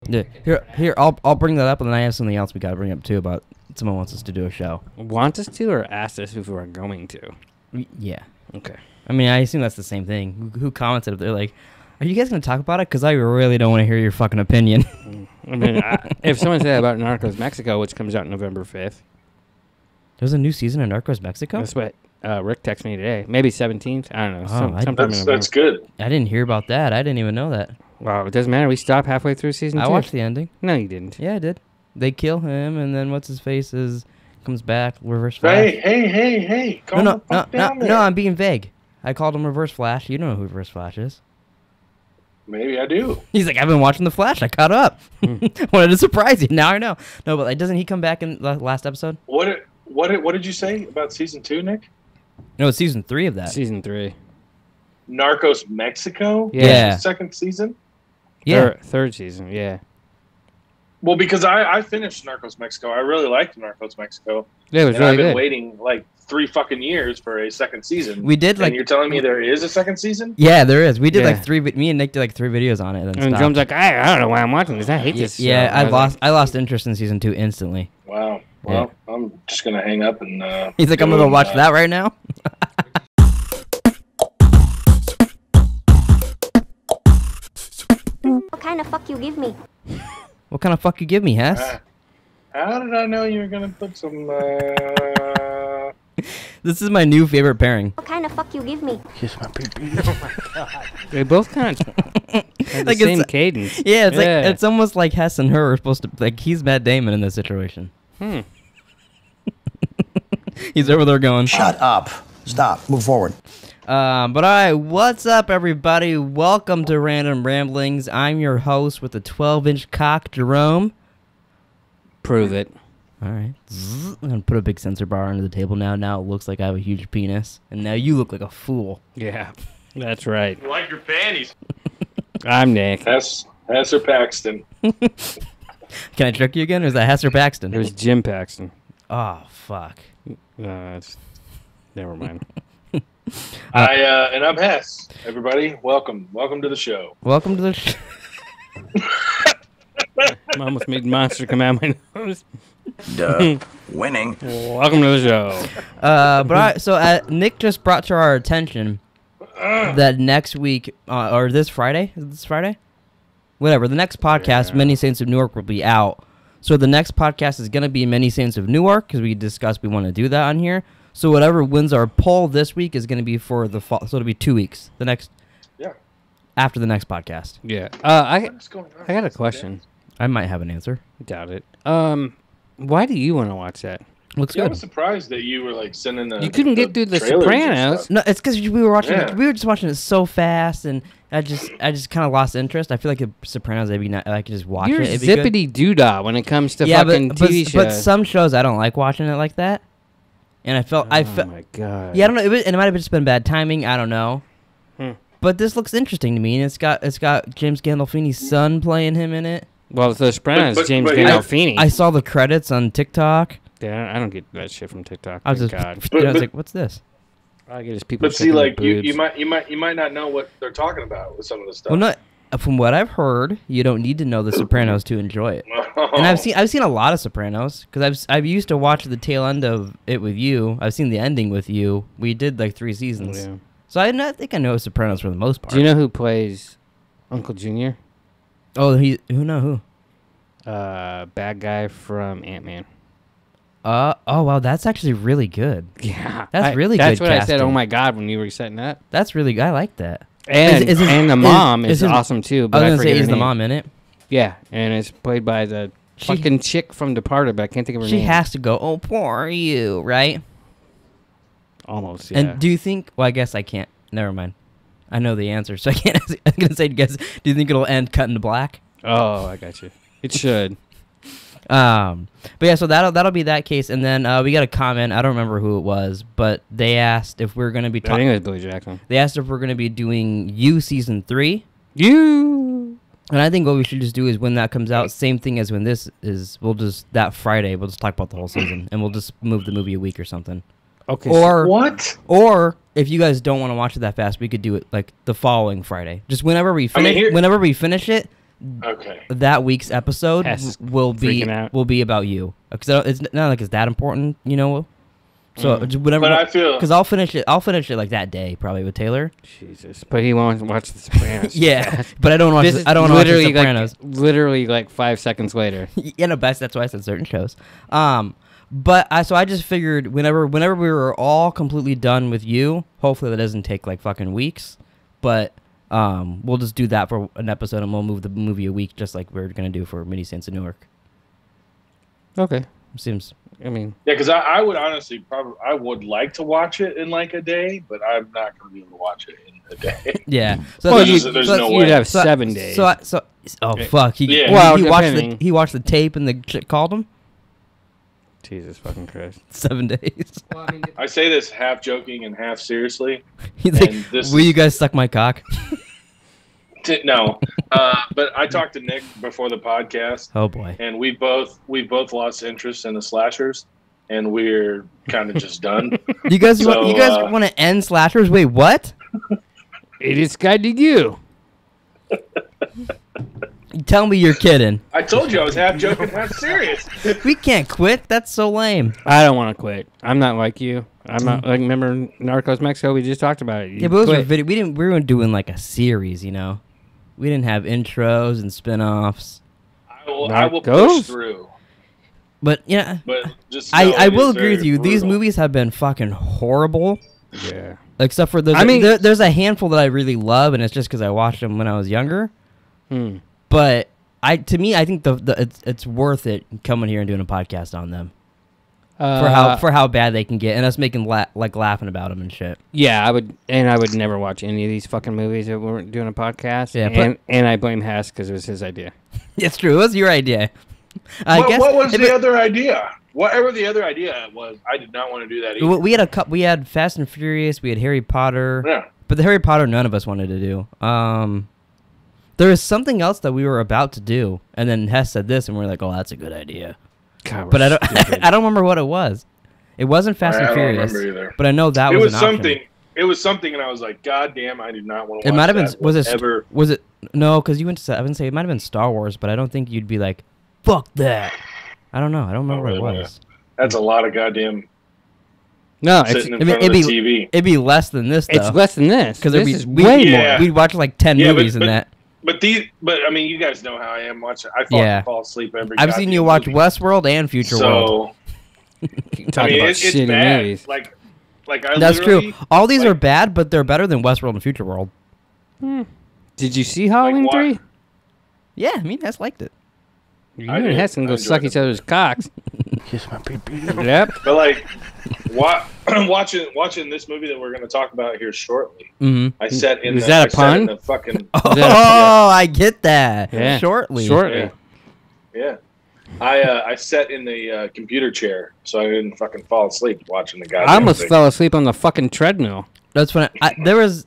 Yeah, here. I'll bring that up, and then I have something else we gotta bring up too about someone wants us to do a show. Want us to, or asked us if we were going to? Yeah. Okay. I mean, I assume that's the same thing. Who commented? They're like, "Are you guys gonna talk about it?" Because I really don't want to hear your fucking opinion. I mean, if someone said about Narcos Mexico, which comes out November 5th. There's a new season of Narcos Mexico? That's what Rick texted me today. Maybe 17th. I don't know. That's good. I didn't hear about that. I didn't even know that. Wow, it doesn't matter. We stopped halfway through season 2. I watched the ending. No, you didn't. Yeah, I did. They kill him, and then what's his face comes back. Reverse Flash. Hey! No, I'm being vague. I called him Reverse Flash. You don't know who Reverse Flash is. Maybe I do. He's like, I've been watching The Flash. I caught up. Wanted to surprise you. Now I know. No, but doesn't he come back in the last episode? What did you say about season 2, Nick? No, it's season 3 of that. Season 3. Narcos Mexico? Yeah. Second season? Yeah. Third season, yeah. Well, because I finished Narcos Mexico. I really liked Narcos Mexico. Yeah, it was really I've been good. waiting like 3 fucking years for a second season. We did and you're telling me there is a second season? Yeah, there is. We did like 3. Me and Nick did like 3 videos on it. And John's like, I don't know why I'm watching this. I hate this. Yeah, I lost interest in season 2 instantly. Wow. Well, I'm just gonna hang up and. He's like, I'm gonna go watch that right now. What kind of fuck you give me? What kind of fuck you give me, Hess? How did I know you were gonna put some? This is my new favorite pairing. What kind of fuck you give me? Kiss my pee-pee. Oh my god. They both kind of have the same cadence. Yeah, it's like it's almost like Hess and her are supposed to like he's Matt Damon in this situation. He's over there going, shut up. Stop. Move forward. But all right, what's up, everybody? Welcome to Random Ramblings. I'm your host with the 12-inch cock, Jerome. Prove it. All right. I'm going to put a big sensor bar under the table now. Now it looks like I have a huge penis. And now you look like a fool. Yeah, that's right. You like your panties. I'm Nick. Hess or Paxton. Can I trick you again, or is that Hess or Paxton? It was Jim Paxton. Oh, fuck. Never mind. And I'm Hess. Everybody, welcome to the show. Welcome to the show. I almost made monster come out my nose. Duh. Winning. Welcome to the show. So Nick just brought to our attention that next week, or this Friday, is this Friday? Whatever, the next podcast, Many Saints of Newark, will be out. So the next podcast is going to be Many Saints of Newark, because we discussed we want to do that on here. So whatever wins our poll this week is going to be for the fall. So it'll be 2 weeks. After the next podcast. Yeah. I got a question. I might have an answer. Doubt it. Why do you want to watch that? Looks good. I was surprised that you were like sending the. You couldn't get through the Sopranos. No, it's because we were watching. We were just watching it so fast, and I just kind of lost interest. I feel like the Sopranos, I could just watch You're it. You're zippity doodah when it comes to fucking TV shows. But some shows I don't like watching it like that. And I felt. Oh my god. Yeah, I don't know. It might have just been bad timing. I don't know. But this looks interesting to me, and it's got James Gandolfini's son playing him in it. Well, The Sopranos, James Gandolfini. I saw the credits on TikTok. Yeah, I don't get that shit from TikTok. I was just, God. I was like, "What's this?" I get his people. But see, like you might not know what they're talking about with some of the stuff. Well, not from what I've heard, you don't need to know the Sopranos to enjoy it. And I've seen a lot of Sopranos because I've used to watch the tail end of it with you. I've seen the ending with you. We did like 3 seasons, so I think I know Sopranos for the most part. Do you know who plays Uncle Junior? Oh, who? Bad guy from Ant-Man. Oh wow, that's actually really good. Yeah, that's really good. That's what casting. I said. Oh my god, when you were setting that. That's really good. I like that. And the mom is awesome too. But I was gonna say, is the mom in it? Yeah, and it's played by the fucking chick from Departed, but I can't think of her name. She has to go. Oh, poor you, right? Almost. Yeah. And do you think? Well, I guess I can't. Never mind. I know the answer, so I can't. I'm gonna say, guys, do you think it'll end cut into black? Oh, I got you. It should. But yeah, so that'll be that case, and then we got a comment. I don't remember who it was, but they asked if we're gonna be. I think it was Billy Jackson. They asked if we're gonna be doing You season 3. You. And I think what we should just do is when that comes out, same thing as when this is. We'll just that Friday. We'll just talk about the whole season, and we'll just move the movie a week or something. Okay. Or what? Or if you guys don't want to watch it that fast, we could do it like the following Friday. Just whenever we finish. Whenever we finish it. Okay. that week's episode Hess will freaking out. be about you, because it's not like it's that important, you know. So whatever. But I feel because I'll finish it like that day probably with Taylor. Jesus, but he won't watch The Sopranos. Yeah, but I don't want This to. is I don't want to watch The literally Sopranos. literally like 5 seconds later. Yeah, no, that's why I said certain shows. But I just figured whenever we were all completely done with you, hopefully that doesn't take like fucking weeks. But we'll just do that for an episode, and we'll move the movie a week, just like we're gonna do for Mini Saints of Newark. Okay, Seems. I mean, yeah, because I would honestly I would like to watch it in like a day, but I'm not going to be able to watch it in a day. Yeah. So well, there's no way. you'd have 7 days. Oh fuck! Yeah. Well, He watched the tape and the chick called him. Jesus fucking Christ. 7 days. I say this half joking and half seriously. He's like, And this "Will you guys suck my cock?" No, but I talked to Nick before the podcast, Oh boy. and we both lost interest in the slashers, and we're kind of just done. You guys So, want to end slashers? Wait, what? It is guiding you. Tell me you're kidding. I told you I was half joking, half serious. We can't quit. That's so lame. I don't want to quit. I'm not like you. I'm not like, remember Narcos Mexico? We just talked about it. You Yeah, but those were quit. video. We weren't doing like a series, you know. We didn't have intros and spin-offs. I will Narcos? push through. But yeah, But just I know it will is agree with very you. These brutal. movies have been fucking horrible. Yeah. Except for there's a handful that I really love, and it's just because I watched them when I was younger. But I think it's worth it coming here and doing a podcast on them for how bad they can get, and us making laughing about them and shit. Yeah, I would never watch any of these fucking movies if we weren't doing a podcast. Yeah, and I blame HESS because it was his idea. It's true. It was your idea. What was the other idea? Whatever the other idea was, I did not want to do that either. We had Fast and Furious. We had Harry Potter. Yeah. But the Harry Potter, none of us wanted to do. There was something else that we were about to do, and then Hess said this, and we are like, "Oh, that's a good idea." God, But I don't, I don't remember what it was. It wasn't Fast and I don't Furious, remember either. but I know that It was was an something. option. It was something, and I was like, "God damn, I did not want to." It watch might have been. that Was it? No, because you went to. I wouldn't say it might have been Star Wars, but I don't think you'd be like, "Fuck that." I don't know. I don't remember really what it was. That's a lot of goddamn No, it's sitting in front of the TV. It'd be less than this though. it's less than this. because This is way Yeah. more. We'd watch like 10 Yeah, movies in that. But I mean, you guys know how I am watching. I fall asleep every. I've seen you goddamn watch movie. Westworld and Future World. So Talk I mean, about it's shitty bad. movies. Like I That's literally, true. All these like- are bad, but they're better than Westworld and Future World. Did you see Halloween what? 3? Yeah, I mean, Hess liked it. You I and did. Hess can I go enjoyed suck it. each other's cocks. Kiss my pee-pee. Yep. But like, watching this movie that we're going to talk about here shortly. Mm-hmm. I sat in. Is the, that a I sat in pun? the fucking. Oh, Yeah. I get that. Yeah. Shortly. Shortly. Yeah. I sat in the computer chair, so I didn't fucking fall asleep watching the goddamn I almost thing. fell asleep on the fucking treadmill. That's when there was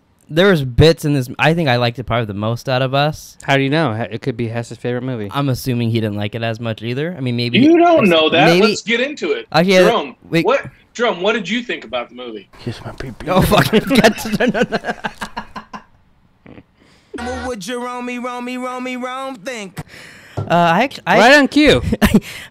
bits in this. I think I liked it probably the most out of us. How do you know? It could be Hess's favorite movie. I'm assuming he didn't like it as much either. I mean, maybe You don't know that. Maybe, Let's get into it. Okay, Jerome, wait. Jerome, what did you think about the movie? Kiss my pee-pee. Oh fuck! What would Jerome think? Right on cue.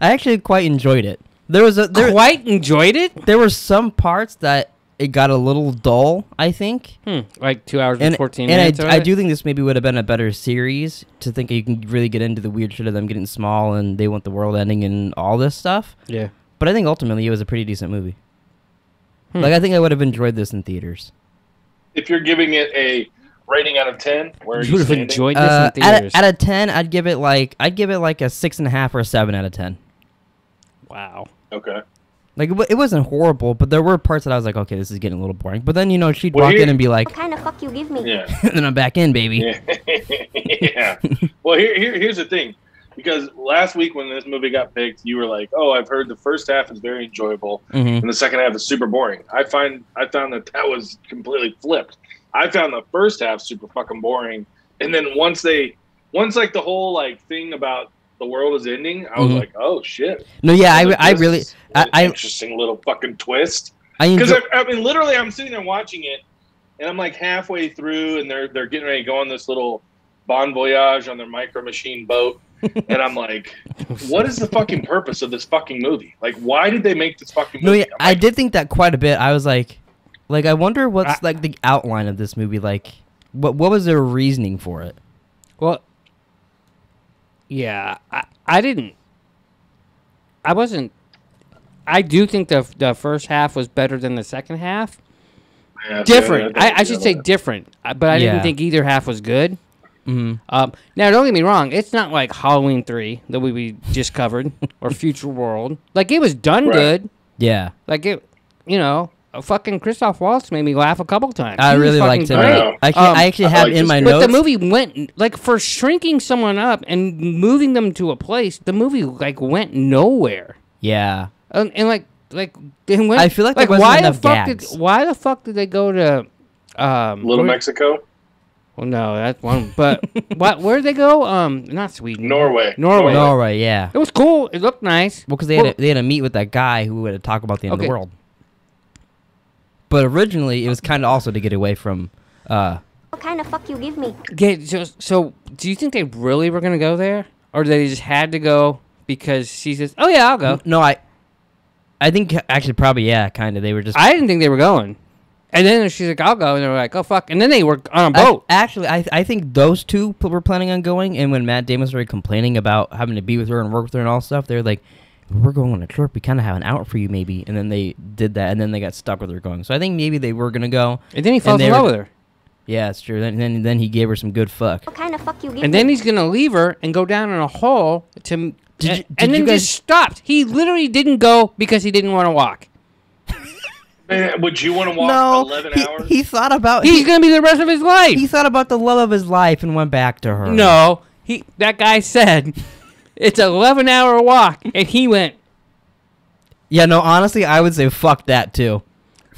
I actually quite enjoyed it. There was Quite enjoyed it. there were some parts that it got a little dull. I think. Like 2 hours and And 14 minutes. I do think this maybe would have been a better series to think you can really get into the weird shit of them getting small and they want the world ending and all this stuff. Yeah. But I think ultimately it was a pretty decent movie. Like I think I would have enjoyed this in theaters. If you're giving it a rating out of 10, where are You you would have standing? enjoyed this in theaters. Out of 10, I'd give it like a 6.5 or a 7 out of 10. Wow. Okay. Like it wasn't horrible, but there were parts that I was like, okay, this is getting a little boring. But then she'd Well, walk here- in and be like, What kind of fuck you give me? Yeah. and then I'm back in, baby. Yeah. Well, here's the thing. Because last week when this movie got picked, you were like, "Oh, I've heard the first half is very enjoyable, Mhm. and the second half is super boring." I found that was completely flipped. I found the first half super fucking boring, and then once like the whole like thing about the world is ending, I was Mhm. like, "Oh shit!" No, yeah, I This really, is an I interesting little fucking twist. I Because enjoy. I mean, literally, I'm sitting there watching it, and I'm like halfway through, and they're getting ready to go on this little Bon Voyage on their Micro Machine boat. And I'm like, what is the fucking purpose of this fucking movie? Like, why did they make this fucking No, movie? yeah, I did think that quite a bit. I was like, I wonder what's like the outline of this movie. Like, what was their reasoning for it? Well, yeah, I didn't. I wasn't. I do think the first half was better than the second half. Yeah, Different. yeah, I should say different. But I didn't think either half was good. Now, don't get me wrong. It's not like Halloween 3 that we just covered or Future World. Like, it was done good. Yeah. Like, it, fucking Christoph Waltz made me laugh a couple times. I really liked him. Great. I actually have in my notes. But the movie went, like, for shrinking someone up and moving them to a place, the movie, like, went nowhere. Yeah. And then when, I feel like there wasn't why enough the fuck gags. why the fuck did they go to Little Mexico? Well, no, that's one. But where did they go? Not Sweden. Norway. Norway, yeah. It was cool. It looked nice. Well, because they had to meet with that guy who would talk about the end of the world. But originally, it was kind of also to get away from. What kind of fuck you give me? Yeah, so do you think they really were gonna go there, or they just had to go because she says, "Oh yeah, I'll go"? No, I think actually probably yeah, kind of. They were just. I didn't think they were going. And then she's like, I'll go. And they were like, oh, fuck. And then they were on a boat. Actually, I think those two were planning on going. And when Matt Damon started complaining about having to be with her and work with her and all stuff, they're like, we're going on a trip. We kind of have an out for you, maybe. And then they did that. And then they got stuck with her going. So I think maybe they were going to go. And then he fell in love with her. Yeah, it's true. Then he gave her some good fuck. What kind of fuck you give me? And then he's going to leave her and go down in a hole to... and then just stopped. He literally didn't go because he didn't want to walk. Man, would you want to walk 11 hours? He thought about... He's going to be the rest of his life. He thought about the love of his life and went back to her. No. That guy said, it's an 11-hour walk. And he went... Yeah, no, honestly, I would say fuck that, too.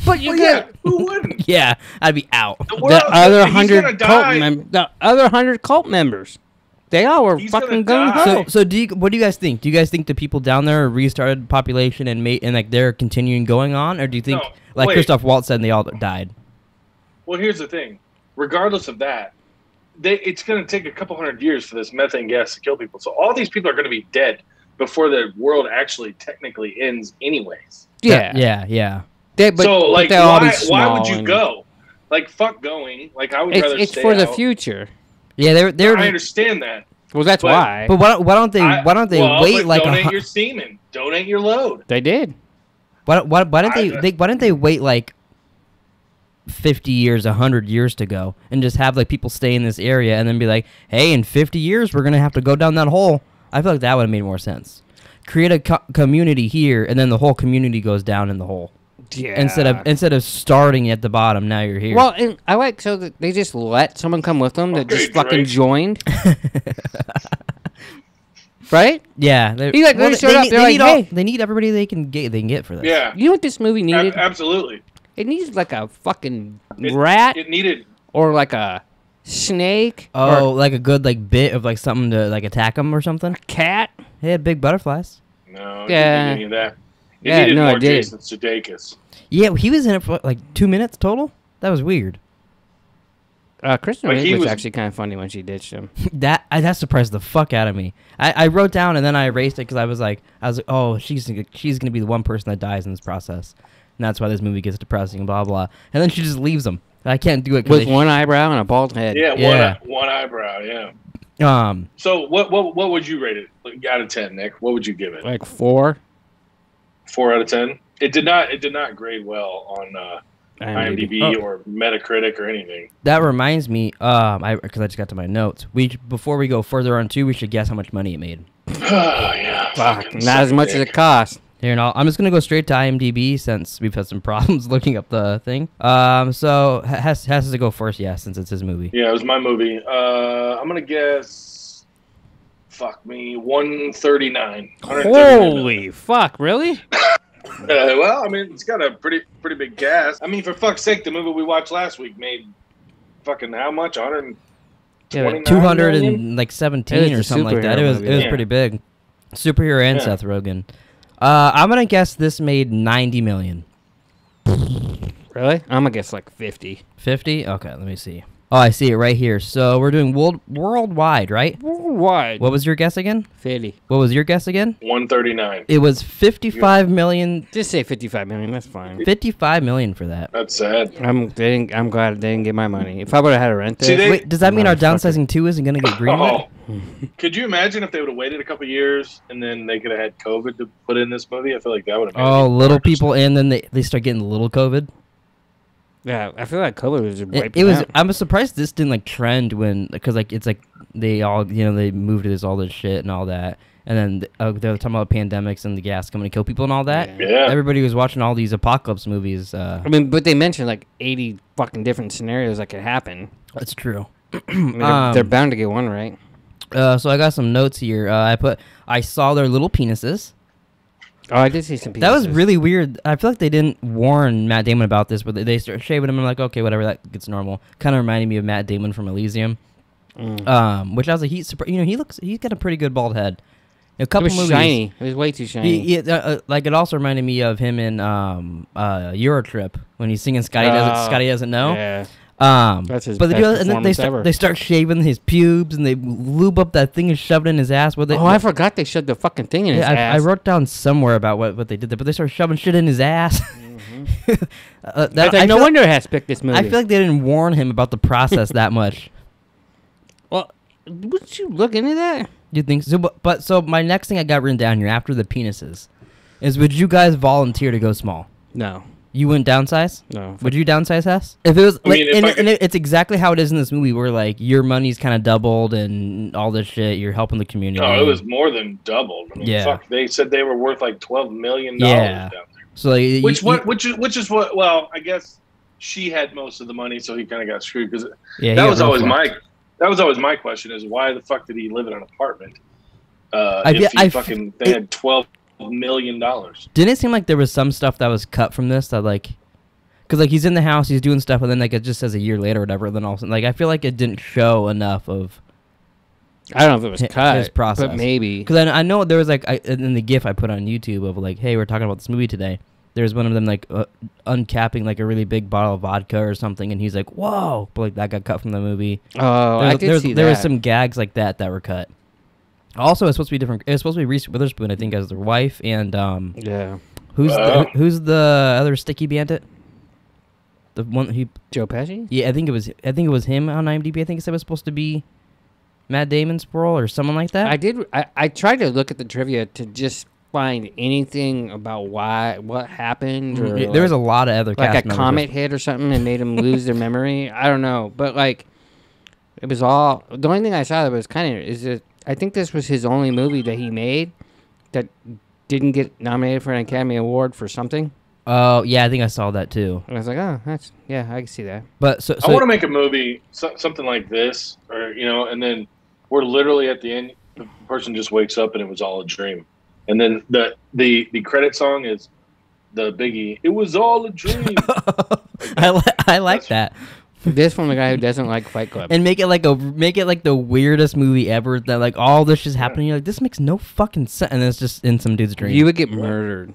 But you who wouldn't? Yeah, I'd be out. The other 100 cult members. They all were fucking gung ho. So what do you guys think? Do you guys think the people down there restarted population and like they're continuing going on, or do you think Christoph Waltz said they all died? Well, here's the thing. Regardless of that, it's going to take a couple hundred years for this methane gas to kill people. So all these people are going to be dead before the world actually technically ends, anyways. Yeah. Why would you go? Like, fuck going. Like, I would rather stay It's for the out. future. Yeah, they're. I understand that. Well, that's why. But why don't they wait like donate your semen, donate your load. They did. Why didn't they wait like 50 years, 100 years to go, and just have like people stay in this area and then be like, hey, in 50 years we're gonna have to go down that hole? I feel like that would have made more sense. Create a community here, and then the whole community goes down in the hole. Yeah. Instead of starting at the bottom, now you're here. Well, and I like so that they just let someone come with them that just fucking joined. Right? Yeah. They need everybody they can get for this. Yeah. You know what this movie needed? Absolutely. It needs like a fucking rat. It needed or like a snake. Oh, like a good like bit of like something to like attack them or something. A cat. Yeah, big butterflies. No. Yeah. It didn't need any of that. It Yeah, needed no, more it did. Jason Sudeikis. Yeah, he was in it for like 2 minutes total. That was weird. Kristen Wiig was actually kind of funny when she ditched him. That surprised the fuck out of me. I wrote down and then I erased it because I was like, oh, she's gonna be the one person that dies in this process, and that's why this movie gets depressing and blah blah. And then she just leaves him. I can't do it with one eyebrow and a bald head. Yeah, one eyebrow. Yeah. So what would you rate it out of 10, Nick? What would you give it? Like 4. 4 out of 10. It did not grade well on IMDb or Metacritic or anything. That reminds me, because I just got to my notes. Before we go further on we should guess how much money it made. Oh yeah, fuck, not as much as it cost. Here and all. I'm just gonna go straight to IMDb since we've had some problems looking up the thing. So Hess has to go first, yeah, since it's his movie. Yeah, it was my movie. I'm gonna guess. Fuck me, 139. Holy fuck! Really? Well, I mean, it's got a pretty big gas. I mean, for fuck's sake, the movie we watched last week made fucking how much? 217 or something like that. It was pretty big. Superhero and Seth Rogen. I'm gonna guess this made $90 million. Really? I'm gonna guess like 50. 50? Okay, let me see. Oh, I see it right here. So we're doing worldwide, right? Worldwide. What was your guess again? 50. What was your guess again? 139. It was 55 million. Just say 55 million. That's fine. 55 million for that. That's sad. I'm glad they didn't get my money. If I would have had to rent this. See, Wait, does that mean our downsizing 2 isn't going to get greenlit? Oh, could you imagine if they would have waited a couple years and then they could have had COVID to put in this movie? I feel like that would have. Oh, little people, and then they start getting little COVID. Yeah, I feel like COVID was It was. I was surprised this didn't like trend because like it's like they all they moved to all this shit and all that, and then they were talking about pandemics and the gas coming to kill people and all that. Yeah. Everybody was watching all these apocalypse movies. I mean, but they mentioned like 80 fucking different scenarios that could happen. That's true. I mean, they're bound to get one right. So I got some notes here. I saw their little penises. Oh, I did see some pieces. That was really weird. I feel like they didn't warn Matt Damon about this, but they start shaving him. And I'm like, okay, whatever, that gets normal. Kind of reminded me of Matt Damon from Elysium. Which I was like, he's got a pretty good bald head. A couple it was movies, shiny. It was way too shiny. like it also reminded me of him in Eurotrip when he's singing Scotty Doesn't Know. Yeah. That's his but best and then ever. they start shaving his pubes and they lube up that thing and shove it in his ass. I forgot they shoved the fucking thing in his ass. I wrote down somewhere about what they did there, but they started shoving shit in his ass. No wonder Hess picked this movie. I feel like they didn't warn him about the process that much. Well, would you look into that? You think so? But so my next thing I got written down here after the penises is, would you guys volunteer to go small? No. You wouldn't downsize? No. Would you downsize, Hess? If it was, it's exactly how it is in this movie, where like your money's kind of doubled and all this shit. You're helping the community. No, it was more than doubled. I mean, Yeah. Fuck, they said they were worth like $12 million Yeah. down there. So like, Which is what? Well, I guess she had most of the money, so he kind of got screwed because that was always my question: is why the fuck did he live in an apartment? They had $12 million. Didn't it seem like there was some stuff that was cut from this that like, because like he's in the house, he's doing stuff, and then like it just says a year later or whatever. And then all of a sudden, like I feel like it didn't show enough of. I don't know if it was cut, his process, but maybe because I know there was like in the GIF I put on YouTube of like, hey, we're talking about this movie today. There's one of them like uncapping like a really big bottle of vodka or something, and he's like, "Whoa!" But like that got cut from the movie. Oh, I did see that. There was some gags like that were cut. Also, it's supposed to be different. It's supposed to be Reese Witherspoon, I think, as their wife, and yeah. Who's the other sticky bandit? The one Joe Pesci? Yeah, I think it was him on IMDb. I think it said it was supposed to be Matt Damon's role or someone like that. I tried to look at the trivia to just find anything about what happened. Or there was a lot of other cast like a members. comet hit or something and made them lose their memory. I don't know, but like it was all. The only thing I saw that was kind of is that I think this was his only movie that he made that didn't get nominated for an Academy Award for something. Oh yeah, I think I saw that too. And I was like, oh, I can see that. But so I want to make a movie, something like this, or and then we're literally at the end. The person just wakes up and it was all a dream, and then the credit song is the Biggie. It was all a dream. I like that. This from the guy who doesn't like Fight Club. And make it like the weirdest movie ever. That like all this is happening. You're like, this makes no fucking sense, and it's just in some dude's dream. You would get murdered.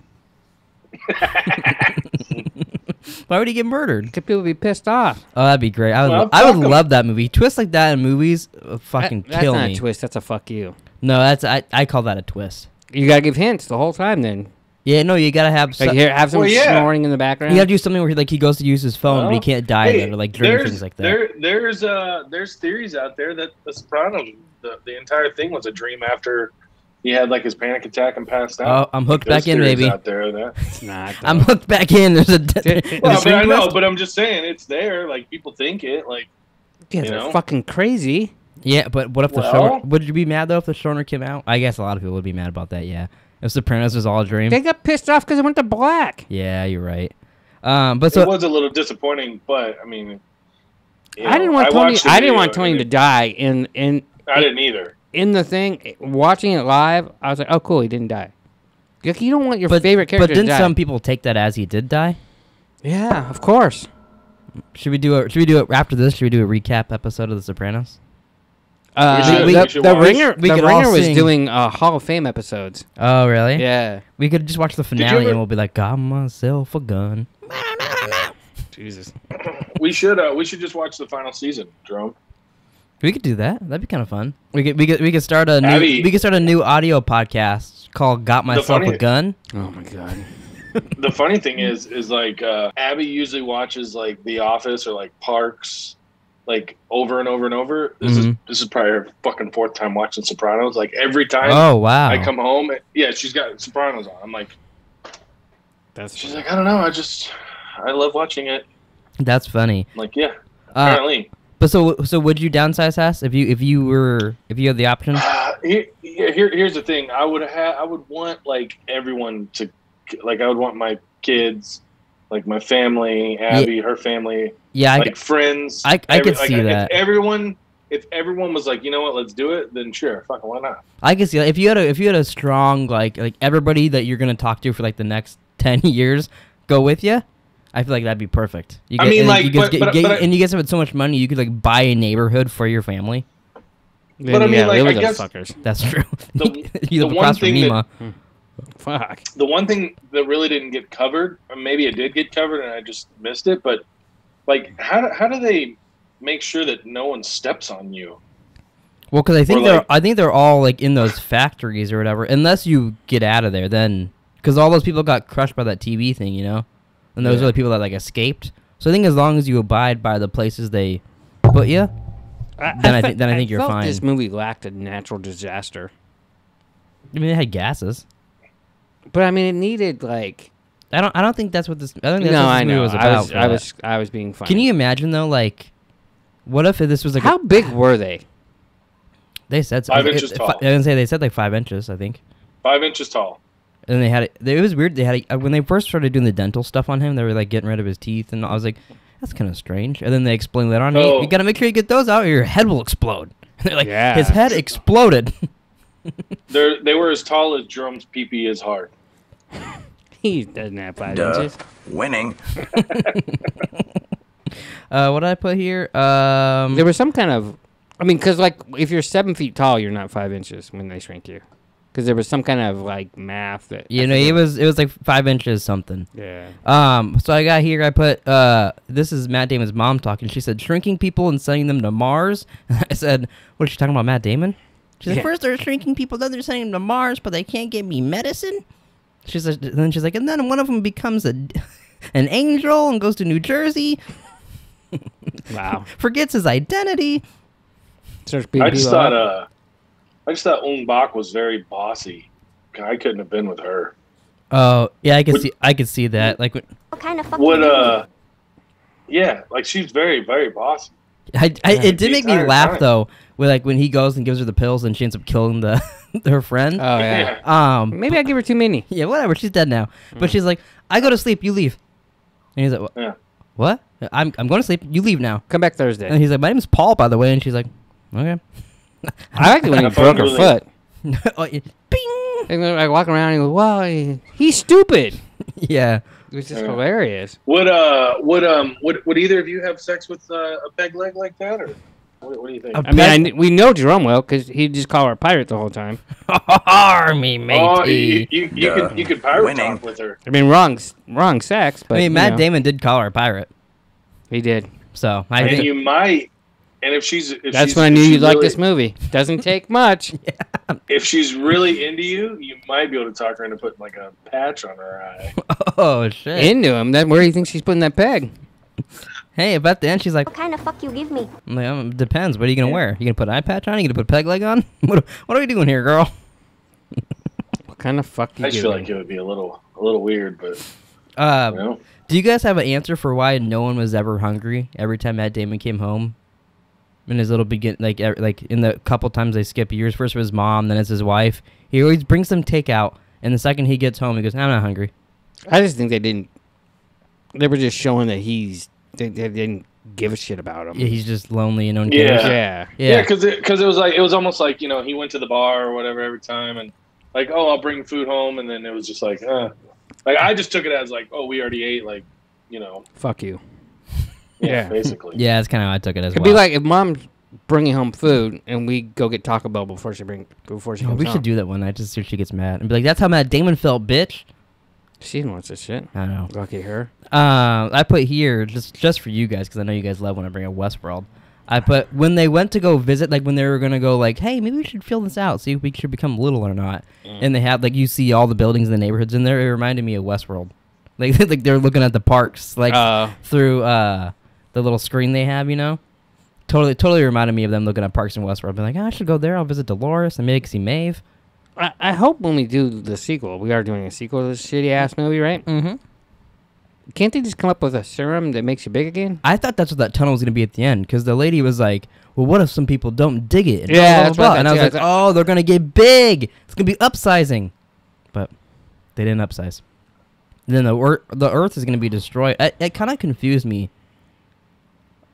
Why would he get murdered? Because people would be pissed off. Oh, that'd be great. I would love that movie. Twists like that in movies fucking that's kill not me. A twist. That's a fuck you. No, I call that a twist. You gotta give hints the whole time then. Yeah, no, you gotta have have some snoring in the background. You gotta do something where he goes to use his phone, but he can't die or like dream things like that. There's theories out there that the Sopranos, the entire thing was a dream after he had like his panic attack and passed out. Oh, I'm hooked back in, baby. Out there that. It's not. I'm hooked back in. There's a. But I know, but I'm just saying it's there. Like people think it. Like they're fucking crazy. Yeah, but what if the show? Would you be mad though if the Shorter came out? I guess a lot of people would be mad about that. Yeah, if Sopranos was all a dream. They got pissed off because it went to black. Yeah, you're right. But so it was a little disappointing, but I mean, I didn't want Tony to die. I didn't either. In the thing, watching it live, I was like, "Oh, cool, he didn't die." Like, you don't want your favorite character to die. But didn't some people take that as he did die? Yeah, of course. Should we do it after this? Should we do a recap episode of The Sopranos? The Ringer was doing Hall of Fame episodes. Oh, really? Yeah. We could just watch the finale and we'll be like, got myself a gun. Jesus. We should just watch the final season, Jerome. We could do that. That'd be kind of fun. We could start a new Abby- we could start a new audio podcast called "Got Myself a Gun." Oh my god. The funny thing is like Abby usually watches like The Office or like Parks, like over and over and over. This is probably her fucking fourth time watching Sopranos. Like every time Oh wow! I come home, yeah, she's got Sopranos on. I'm like, she's like, I don't know, I love watching it. That's funny. I'm like, yeah, apparently. But so would you downsize, HESS, if you had the option? Here's the thing. I would want like everyone to, like, I would want my kids, like my family, Abby, her family, like friends. I could see that. If everyone was like, you know what, let's do it, then sure, fucking why not? I could see that. If you had a strong like everybody that you're gonna talk to for like the next 10 years go with you, I feel like that'd be perfect. You get someone so much money, you could like buy a neighborhood for your family. But I mean, like, I guess fuckers. That's true. You the live one across from thing Nima. Fuck. The one thing that really didn't get covered, or maybe it did get covered and I just missed it, but like, how do they make sure that no one steps on you? Well, because I think they're all like in those factories or whatever. Unless you get out of there, then because all those people got crushed by that TV thing, you know, and those are the people that like escaped. So I think as long as you abide by the places they put you, then I think you're fine. This movie lacked a natural disaster. I mean, it had gases. But I mean, it needed like. I don't think that's what this. I think that's what this movie was about. I was being funny. Can you imagine though? Like, what if this was like? How big were they? They said 5 inches tall. I didn't say they said like 5 inches. I think 5 inches tall. And they had it was weird. They had when they first started doing the dental stuff on him, they were like getting rid of his teeth, and I was like, that's kind of strange. And then they explained later on, hey, you got to make sure you get those out, or your head will explode. And they're like, his head exploded. They were as tall as Jerome's pee-pee is hard. He doesn't have 5 inches. Winning. What did I put here? There was some kind of, I mean, because like if you're 7 feet tall, you're not 5 inches when they shrink you. Because there was some kind of like math that it was like 5 inches something. Yeah. So I got here. I put this is Matt Damon's mom talking. She said shrinking people and sending them to Mars. I said, what is she talking about, Matt Damon? She said first they're shrinking people, then they're sending them to Mars, but they can't give me medicine. She said, then she's like, and then one of them becomes an angel and goes to New Jersey. Wow. Forgets his identity. I just thought Ong Bak was very bossy. I couldn't have been with her. Oh yeah, I could see that. Like What kind of fucking yeah, like she's very, very bossy. It did make me laugh time. though, with like when he goes and gives her the pills and she ends up killing her friend. Oh yeah. Maybe I give her too many. Yeah, whatever. She's dead now. But she's like, I go to sleep, you leave. And he's like, what? I'm going to sleep. You leave now. Come back Thursday. And he's like, my name's Paul, by the way. And she's like, okay. I like it when he broke her foot. Oh, bing! And I walk around and he goes, well, he's stupid. Yeah. It was just hilarious. Would either of you have sex with a peg leg like that, or what do you think? I mean, we know Jerome will because he'd just call her a pirate the whole time. Army matey. You could pirate talk with her. I mean, wrong sex, but I mean, Matt Damon did call her a pirate. He did. So I think you might. And that's when I knew you'd like this movie. Doesn't take much. If she's really into you, you might be able to talk her into putting like a patch on her eye. Oh shit! Into him? Then where do you think she's putting that peg? Hey, about the end, she's like, What kind of fuck you give me? I'm like, depends. What are you gonna wear? You gonna put an eye patch on? You gonna put a peg leg on? What are we doing here, girl? What kind of fuck you? I feel like it would be a little weird, but do you guys have an answer for why no one was ever hungry every time Matt Damon came home? In his little like in the couple times they skip years, first with his mom, then it's his wife. He always brings them takeout, and the second he gets home, he goes, "I'm not hungry." I just think they didn't. They were just showing that they didn't give a shit about him. Yeah, he's just lonely and no one cares. Yeah. Because it was almost like he went to the bar or whatever every time, and like, oh, I'll bring food home, and then it was just like I just took it as like, oh, we already ate, like, fuck you. Yeah, basically. Yeah, that's kind of how I took it as well. It'd be like if Mom's bringing home food and we go get Taco Bell before she comes we home. should do that one night just so she gets mad and be like, "That's how Matt Damon felt, bitch." She didn't watch this shit. I don't know. Lucky her. I put here just for you guys because I know you guys love when I bring up Westworld. I put when they went to go visit, like when they were gonna go, like, hey, maybe we should fill this out, see if we should become little or not. And they have like you see all the buildings in the neighborhoods in there. It reminded me of Westworld. Like they're looking at the parks like through the little screen they have, you know. Totally reminded me of them looking at parks in Westworld. Being like, I should go there. I'll visit Dolores and maybe see Maeve. I hope when we do the sequel, we are doing a sequel to this shitty ass movie, right? Mm-hmm. Can't they just come up with a serum that makes you big again? I thought that's what that tunnel was going to be at the end, because the lady was like, well, what if some people don't dig it? And Yeah, that's what and I was like, oh, they're going to get big. It's going to be upsizing. But they didn't upsize. And then the Earth is going to be destroyed. It kind of confused me.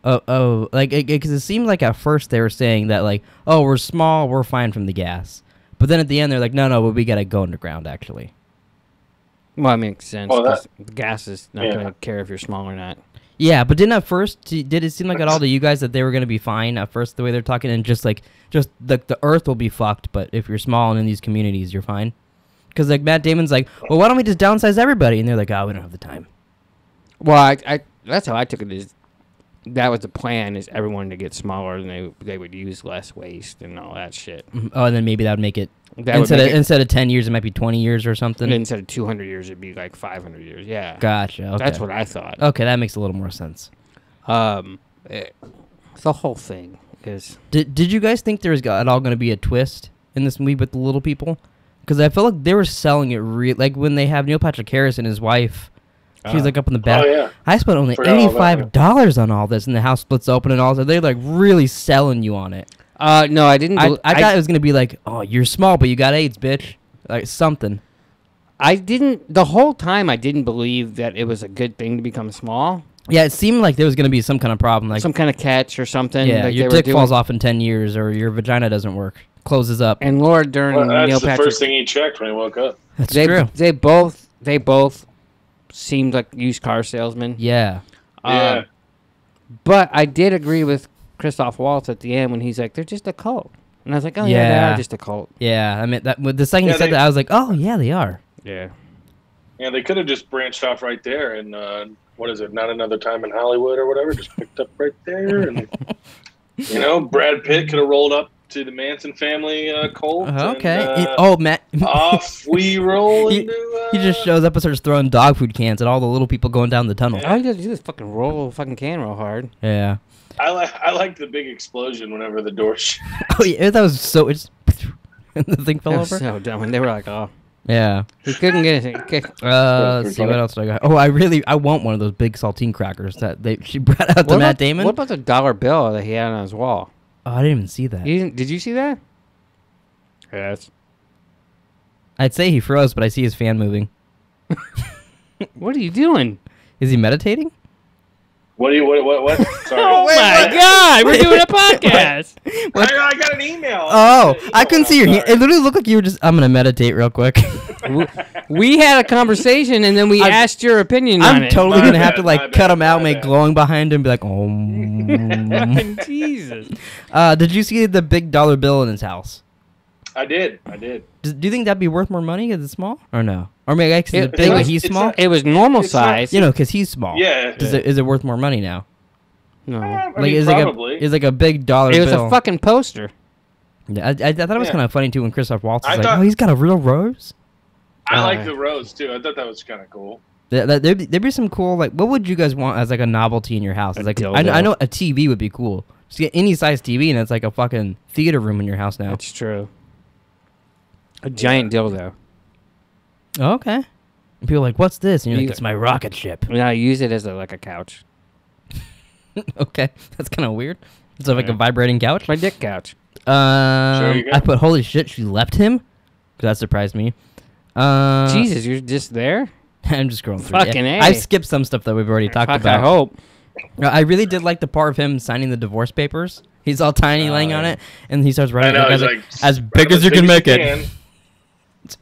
Like, because it seemed like at first they were saying that, like, oh, we're small, we're fine from the gas. But then at the end, they're like, no, but we got to go underground, actually. Well, it makes sense. Well, 'Cause the gas is not going to care if you're small or not. Yeah, but did it seem like at all to you guys that they were going to be fine at first, the way they're talking, and just the Earth will be fucked, but if you're small and in these communities, you're fine? Because, like, Matt Damon's like, well, why don't we just downsize everybody? And they're like, oh, we don't have the time. Well, I that's how I took it. Is that was the plan? Is everyone to get smaller and they would use less waste and all that shit. Oh, and then maybe that would make it That would make it- instead of 10 years, it might be 20 years or something. And instead of 200 years, it'd be like 500 years. Yeah. Gotcha. Okay. That's what I thought. Okay, that makes a little more sense. The whole thing is. Did you guys think there was at all going to be a twist in this movie with the little people? Because I feel like they were selling it like when they have Neil Patrick Harris and his wife. She's like up in the back. Oh, yeah. I spent only $85 on all this, and the house splits open and all that. They're like really selling you on it. No, I didn't. I thought it was gonna be like, oh, you're small, but you got AIDS, bitch, like something. I didn't. The whole time, I didn't believe that it was a good thing to become small. Yeah, it seemed like there was gonna be some kind of problem, like some kind of catch or something. yeah, like your dick falls off in 10 years, or your vagina doesn't work, closes up. And Lord during Well, Neil that's the Patrick, first thing he checked when he woke up. That's true. They both seemed like used car salesmen. Yeah. Yeah. But I did agree with Christoph Waltz at the end when he's like, they're just a cult. And I was like, oh, yeah, they are just a cult. Yeah, I mean, the second you said that, I was like, oh, yeah, they are. Yeah. Yeah, they could have just branched off right there and, what is it, Not Another Time in Hollywood or whatever, just picked up right there. And, you know, Brad Pitt could have rolled up to the Manson family cult. Okay. And, Matt. off we roll he just shows up and starts throwing dog food cans at all the little people going down the tunnel. All you gotta do is fucking roll a fucking can real hard. Yeah. I like the big explosion whenever the door shut. Oh, yeah, that was so... and the thing fell That over? was so dumb. And they were like, oh. Yeah. He couldn't get anything. Okay. Let's see, what else do I got? Oh, I want one of those big saltine crackers that she brought out to Matt Damon. What about the dollar bill that he had on his wall? Oh, I didn't even see that. Did you see that? Yes. I'd say he froze, but I see his fan moving. What are you doing? Is he meditating? What? Sorry. Oh my God! We're doing a podcast. I got an email. Oh, I couldn't see your hand. It literally looked like you were just... I'm going to meditate real quick. We had a conversation, and then we asked your opinion on it. I'm totally going to have to, My like, cut him out, bad. make glowing behind him, be like, oh. Jesus. Did you see the big dollar bill in his house? I did. Do you think that'd be worth more money because it's small? Or no? Or maybe actually it's big, but he's small? It was normal It's not- size. You know, because he's small. Yeah. Is it worth more money now? No. I Like, mean, is probably. it's like a big dollar It was bill. a fucking poster. Yeah, I thought it was Yeah. kind of funny, too, when Christoph Waltz was I like, thought- oh, he's got a real rose? I like the rose too. I thought that was kind of cool. There'd be some cool, like, what would you guys want as, like, a novelty in your house? It's like, dildo. I know a TV would be cool. Just get any size TV, and it's like a fucking theater room in your house now. That's true. A giant dildo. Oh, okay. And people are like, what's this? And you're like, You- it's my rocket ship. And I use it as like a couch. Okay. That's kind of weird. It's like a vibrating couch. My dick couch. Sure you go. I put, holy shit, she left him? That surprised me. Jesus, you're just there? I'm just scrolling through. Fucking A. I skipped some stuff that we've already talked Fuck, about. I hope. I really did like the part of him signing the divorce papers. He's all tiny laying on it, and he starts writing. I know, the guy's he's like, like, as big as you can make it.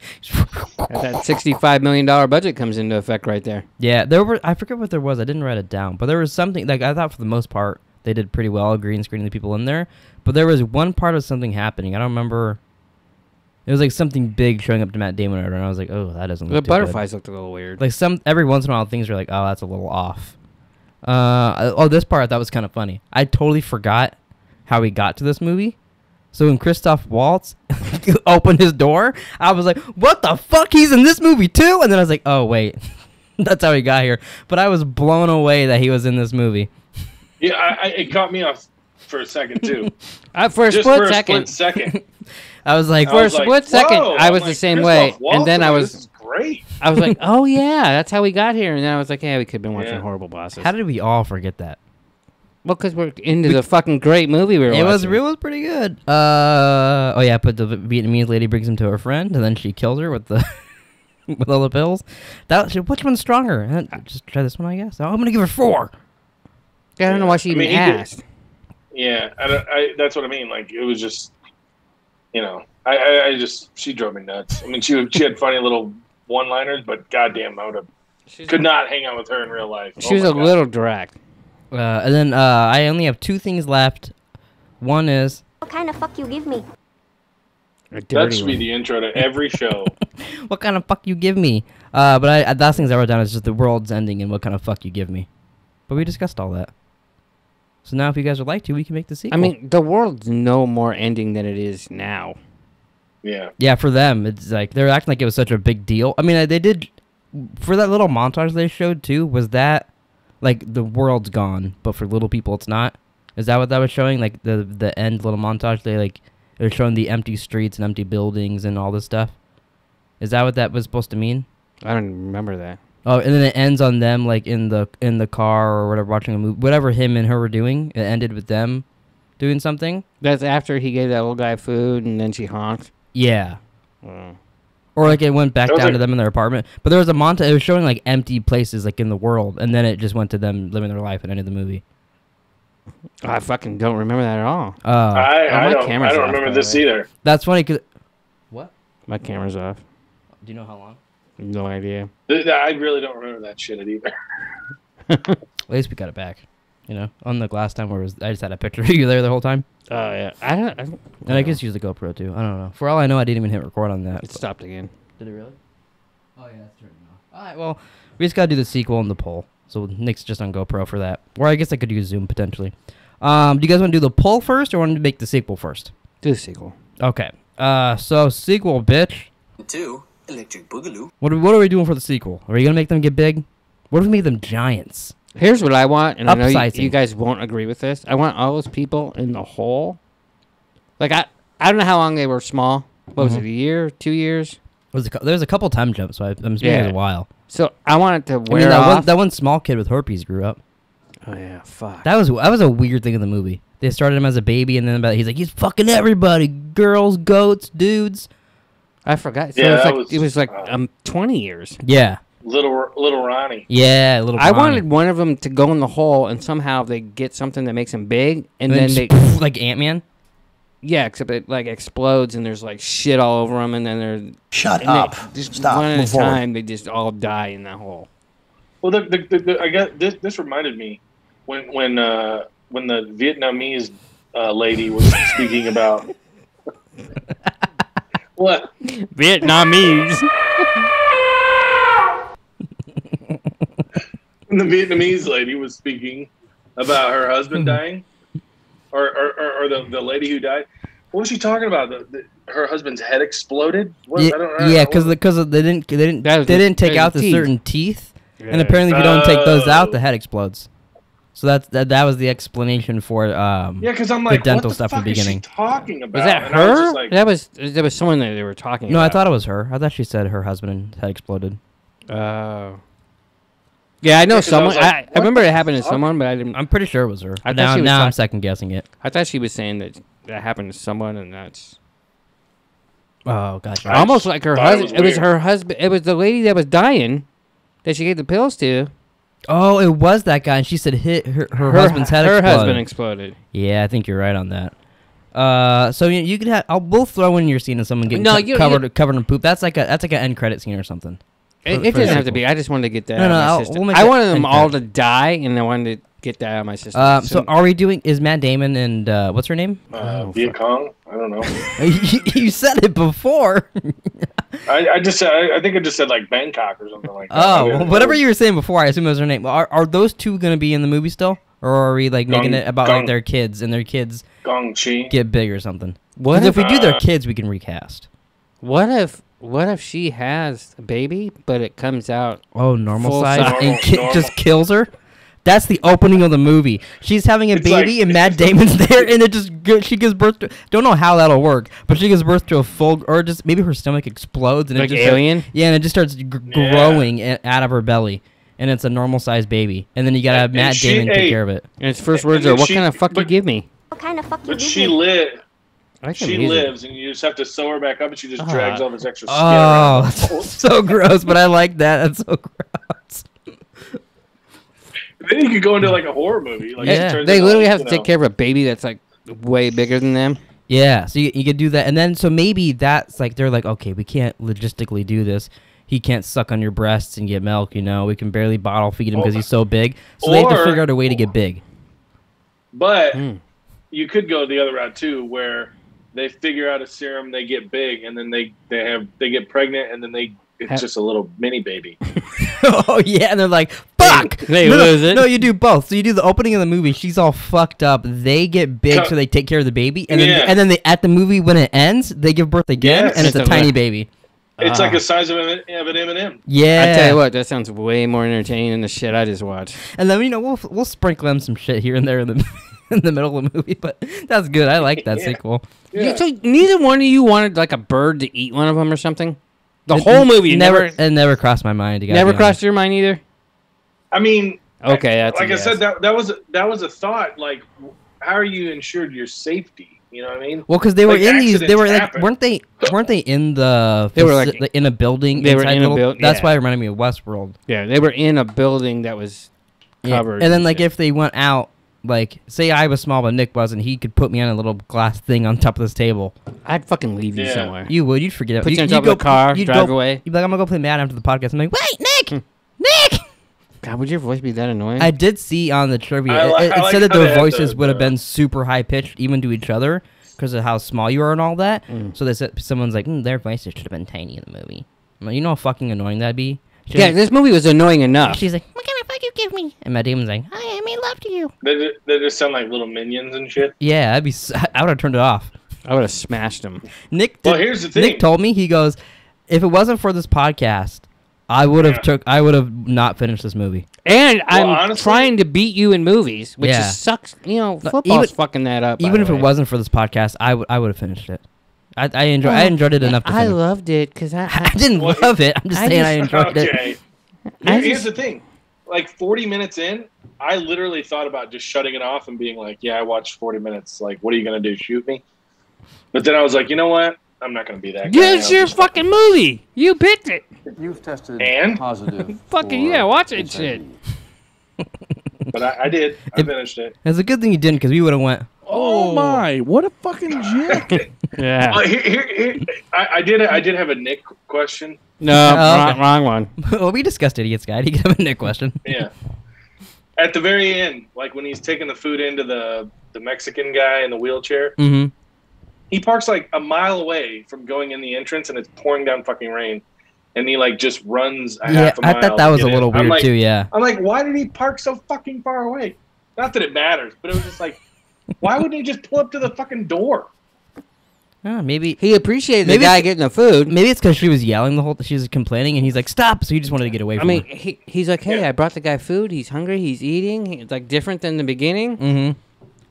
That $65 million budget comes into effect right there. Yeah, there were. I forget what there was. I didn't write it down, but there was something like I thought for the most part they did pretty well green screening the people in there. But there was one part of something happening. I don't remember. It was like something big showing up to Matt Damon, and I was like, oh, that doesn't The look too butterflies looked a little weird. good. Like every once in a while, things are like, oh, that's a little off. This part I thought was kind of funny. I totally forgot how he got to this movie. So when Christoph Waltz opened his door, I was like, what the fuck? He's in this movie too? And then I was like, oh, wait. That's how he got here. But I was blown away that he was in this movie. Yeah, it caught me off for a second, too. For a split second. I was like, For a split second, whoa. I was I'm the like, same Christoph way. Waltz? And then I This was is great. I was like, oh, yeah, that's how we got here. And then I was like, yeah, we could have been watching Horrible Bosses. how did we all forget that? Well, because we're into the fucking great movie we were watching. It was pretty good. Oh yeah, but the Vietnamese lady brings him to her friend, and then she kills her with the with all the pills. Which one's stronger? Just try this one, I guess. Oh, I'm gonna give her 4. I don't know why she even asked. Yeah, that's what I mean. Like, it was just, she drove me nuts. I mean, she had funny little one-liners, but goddamn, I could not hang out with her in real life. She was a little direct. And then I only have 2 things left. One is... What kind of fuck you give me? That should be the intro to every show. What kind of fuck you give me? But last things I wrote down is just the world's ending and what kind of fuck you give me. But we discussed all that. So now if you guys would like to, we can make the sequel. I mean, the world's no more ending than it is now. Yeah. Yeah, for them, it's like, they're acting like it was such a big deal. I mean, they did... For that little montage they showed, too, was that... Like, the world's gone, but for little people, it's not. Is that what that was showing? Like, the end little montage, it was showing the empty streets and empty buildings and all this stuff? Is that what that was supposed to mean? I don't remember that. Oh, and then it ends on them, like, in the car or whatever, watching a movie. Whatever him and her were doing, it ended with them doing something? That's after he gave that old guy food and then she honked? Yeah. Oh. Or, like, it went back down to them in their apartment. But there was a montage. It was showing, like, empty places, like, in the world. And then it just went to them living their life and ended the movie. I fucking don't remember that at all. I don't remember this either. That's funny because... What? My camera's off. Do you know how long? No idea. I really don't remember that shit either. At least we got it back. On the last time where I just had a picture of you there the whole time. Oh, yeah. I don't And I guess use the GoPro, too. I don't know. For all I know, I didn't even hit record on that. It stopped again. Did it really? Oh, yeah, that's turning off. All right, well, we just got to do the sequel and the poll. So Nick's just on GoPro for that. Or I guess I could use Zoom, potentially. Do you guys want to do the poll first, or want to make the sequel first? Do the sequel. Okay. So, sequel, bitch. 2, Electric Boogaloo. What are we doing for the sequel? Are you going to make them get big? What if we made them giants? Here's what I want, and I know Upsizing. you guys won't agree with this. I want all those people in the hole. Like, I don't know how long they were small. What was it, a year, 2 years? There was a couple time jumps, so I'm assuming it was a while. So I want it to wear off. That one small kid with herpes grew up. Oh, yeah, fuck. That was a weird thing in the movie. They started him as a baby, and then he's like, he's fucking everybody. Girls, goats, dudes. I forgot. So Yeah, it was like 20 years. Yeah. Little Ronnie. Yeah, little I Ronnie. wanted one of them to go in the hole, and somehow they get something that makes him big, and then they... Poof, like Ant-Man? Yeah, except it like explodes, and there's like shit all over them, and then they're... Shut up. Just Stop. one at Move a forward. time, they just all die in that hole. Well, I got this reminded me when the Vietnamese lady was speaking about what Vietnamese. when the Vietnamese lady was speaking about her husband dying, or the lady who died. What was she talking about? Her husband's head exploded. What? Yeah, I don't yeah, because they didn't take out the teeth. certain teeth, Yeah. and apparently if you don't take those out, the head explodes. So that was the explanation for yeah, because I'm like, the dental what the stuff fuck in the is she beginning. talking about? Was that And I was her? just like, That was someone that they were talking No, about. I thought it was her. I thought she said her husband had exploded. Oh. Yeah, I know 'cause I someone. was like, I what remember the it happened to fuck? someone, but I didn't. I'm pretty sure it was her. I thought Now she was I'm talk- second guessing it. I thought she was saying that happened to someone, and that's Oh, gotcha. I almost like her thought it husband. was It was weird. her husband. It was the lady that was dying that she gave the pills to. Oh, it was that guy, and she said her husband's head Her exploded. husband exploded. Yeah, I think you're right on that. So you could have. We'll throw in your scene of someone getting No, you- covered in poop. That's like an end credit scene or something. It for doesn't have to sequel. be. I just wanted to get that No, out no, of my I'll- system. we'll make I that wanted them in all fact. to die, and I wanted to get that out of my system. So are we doing? Is Matt Damon and what's her name? Viet Cong? I don't know. You said it before. I just said, I think I just said like Bangkok or something like that. Oh, whatever you were saying before, I assume it was her name. Are those two gonna be in the movie still, or are we like making it about like their kids and their kids Gong Chi. get big or something? What Because if we do their uh, kids, we can recast. What if she has a baby, but it comes out? Oh, normal Full size, size. and Normal. just kills her. That's the opening of the movie. She's having a It's baby, like- and Matt Damon's there, and it just she gives birth to. Don't know how that'll work, but she gives birth to a full, or just maybe her stomach explodes and Like it just Alien? yeah, and it just starts growing out of her belly, and it's a normal sized baby, and then you gotta have And Matt she- Damon take hey, care of it. And its first words And are, then "What she- kind of fuck you but- give me?" What kind of fuck you But give she me? lives. I like the She music. lives, and you just have to sew her back up, and she just Ah. drags all this extra skin Oh, around. that's so gross, but I like that. That's so gross. Then you could go into like a horror movie. Like, Yeah. it turns They into, literally like, have you to take know, care of a baby that's like way bigger than them. Yeah, so you could do that, and then so maybe that's like they're like, okay, we can't logistically do this. He can't suck on your breasts and get milk. You know, we can barely bottle feed him because he's so big. So they have to Or- figure out a way to get big. But Mm. you could go the other route too, where they figure out a serum, they get big, and then they get pregnant, and then it's just a little mini baby. Oh yeah, and they're like, fuck. They no, lose it. No, you do both. So you do the opening of the movie. She's all fucked up. They get big, so they take care of the baby, and then Yeah. at the movie when it ends, they give birth again, Yes. and it's a It's a tiny li- baby. It's like the size of an M&M. Yeah. I tell you what, that sounds way more entertaining than the shit I just watched. And then we'll sprinkle them some shit here and there in the in the middle of the movie, but that's good. I like that Yeah. sequel. Yeah. So neither one of you wanted like a bird to eat one of them or something? The whole movie it never crossed my mind. You gotta never be crossed your mind either? I mean, Okay, that's a like I yes. said, that was a thought. Like, how are you ensured your safety? You know what I mean? Well, because they were Like, in these. They accidents were like, happen. weren't they in the? They were, like- in a building. they were inside in a little- buil- That's yeah. why it reminded me of Westworld. Yeah, they were in a building that was Yeah. covered. And then like shit. if they went out, like say I was small but Nick wasn't, he could put me on a little glass thing on top of this table. I'd fucking leave you Yeah. somewhere. You'd forget. Put you on you'd top of the car, you'd drive go- away. You'd be like, I'm gonna go play Madden after the podcast. I'm like, wait, Hmm. Nick. God, would your voice be that annoying? I did see on the trivia. I like- It I like said that how their they had voices the- would have been super high pitched, even to each other, because of how small you are and all that. So they said someone's like, their voices should have been tiny in the movie. I'm like, you know how fucking annoying that'd be. She's yeah, like, this movie was annoying enough. she's like, what kind of fuck you give me? And Matt Damon's like, I made love to you. They just sound like little minions and shit. Yeah, I would have turned it off. I would have smashed him. Nick. Well, here's the thing. Nick told me, he goes, if it wasn't for this podcast, I would have not finished this movie. And I'm honestly- trying to beat you in movies, which Yeah. just sucks. You know, No, football's fucking that up. by Even the if it way. wasn't for this podcast, I would have finished it. I enjoyed it enough to I finish. loved it because I didn't Well, love it. I'm just I saying just- I enjoyed it. Okay. I Here's just- the thing. Like 40 minutes in, I literally thought about just shutting it off and being like, yeah, I watched 40 minutes. Like, what are you going to do? Shoot me? But then I was like, you know what? I'm not going to be that guy. Yeah, it's I'll your just fucking movie. You picked it. You've tested And? positive. Fucking for yeah, watch that HIV. shit. But I did. I finished it. It's a good thing you didn't, because we would have went. Oh my! What a fucking jick! Yeah. Here, I did have a Nick question. No, Oh, okay. wrong one. Well, we discussed Idiot's Guide. He can have a Nick question. Yeah. At the very end, like when he's taking the food into the Mexican guy in the wheelchair, Mm-hmm. he parks like a mile away from going in the entrance, and it's pouring down fucking rain, and he like just runs a Yeah, half a I mile. thought that to was a get in. little I'm weird like- too. Yeah. I'm like, why did he park so fucking far away? Not that it matters, but it was just like, why wouldn't he just pull up to the fucking door? Maybe He appreciated the Maybe guy it's- getting the food. maybe it's because she was yelling the whole. She was complaining, and he's like, "Stop!" So he just wanted to get away I from mean, her. he's like, hey, Yeah. I brought the guy food. He's hungry. He's eating. It's like different than the beginning. Mm-hmm.